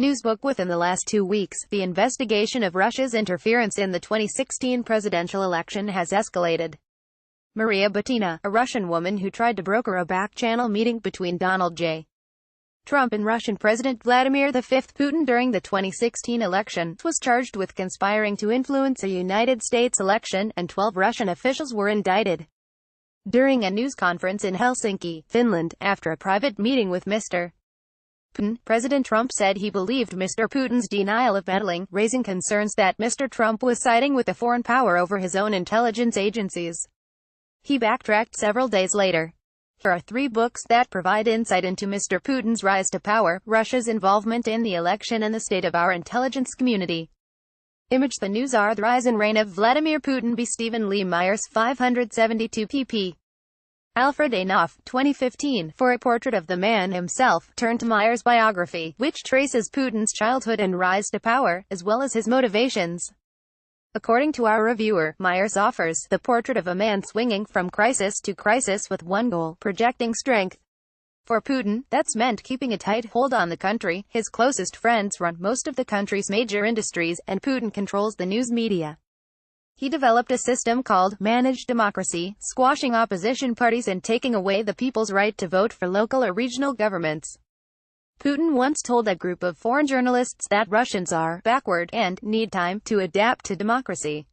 Newsbook. Within the last 2 weeks, the investigation of Russia's interference in the 2016 presidential election has escalated. Maria Butina, a Russian woman who tried to broker a back-channel meeting between Donald J. Trump and Russian President Vladimir V. Putin during the 2016 election, was charged with conspiring to influence a United States election, and 12 Russian officials were indicted. During a news conference in Helsinki, Finland, after a private meeting with Mr. Putin, President Trump said he believed Mr. Putin's denial of meddling, raising concerns that Mr. Trump was siding with a foreign power over his own intelligence agencies. He backtracked several days later. There are 3 books that provide insight into Mr. Putin's rise to power, Russia's involvement in the election, and the state of our intelligence community. Image. The News are The Rise and Reign of Vladimir Putin by Stephen Lee Myers, 572 pp. Alfred A. Knopf, 2015, for a portrait of the man himself, turned to Myers' biography, which traces Putin's childhood and rise to power, as well as his motivations. According to our reviewer, Myers offers the portrait of a man swinging from crisis to crisis with one goal: projecting strength. For Putin, that's meant keeping a tight hold on the country. His closest friends run most of the country's major industries, and Putin controls the news media. He developed a system called managed democracy, squashing opposition parties and taking away the people's right to vote for local or regional governments. Putin once told a group of foreign journalists that Russians are backward and need time to adapt to democracy.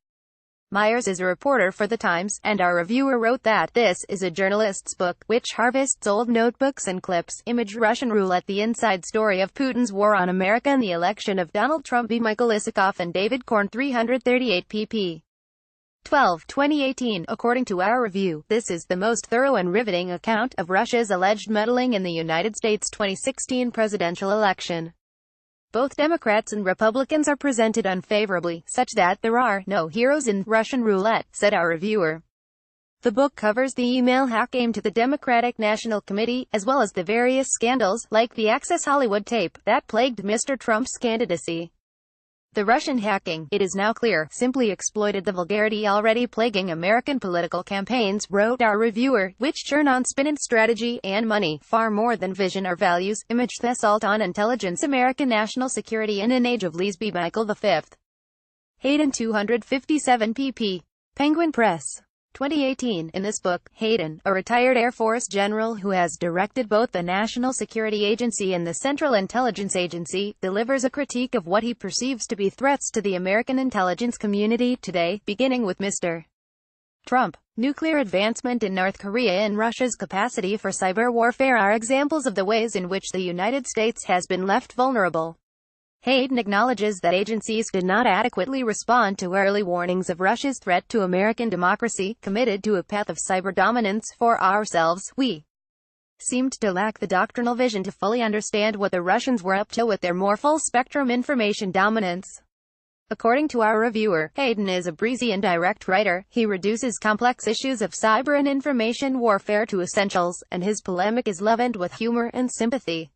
Myers is a reporter for The Times, and our reviewer wrote that this is a journalist's book, which harvests old notebooks and clips. Image. Russian roulette. The inside story of Putin's war on America and the election of Donald Trump by Michael Isikoff and David Korn, 338 pp. 12, 2018. According to our review, this is the most thorough and riveting account of Russia's alleged meddling in the United States 2016 presidential election. Both Democrats and Republicans are presented unfavorably, such that there are no heroes in Russian roulette, said our reviewer. The book covers the email hack aimed at the Democratic National Committee, as well as the various scandals, like the Access Hollywood tape, that plagued Mr. Trump's candidacy. The Russian hacking, it is now clear, simply exploited the vulgarity already plaguing American political campaigns, wrote our reviewer, which turn on spin and strategy, and money, far more than vision or values. Image. The assault on intelligence, American national security in an age of lies by Michael V. Hayden, 257 pp. Penguin Press. 2018. In this book, Hayden, a retired Air Force general who has directed both the National Security Agency and the Central Intelligence Agency, delivers a critique of what he perceives to be threats to the American intelligence community today, beginning with Mr. Trump. Nuclear advancement in North Korea and Russia's capacity for cyber warfare are examples of the ways in which the United States has been left vulnerable. Hayden acknowledges that agencies did not adequately respond to early warnings of Russia's threat to American democracy. Committed to a path of cyber dominance for ourselves, we seemed to lack the doctrinal vision to fully understand what the Russians were up to with their more full-spectrum information dominance. According to our reviewer, Hayden is a breezy and direct writer. He reduces complex issues of cyber and information warfare to essentials, and his polemic is leavened with humor and sympathy.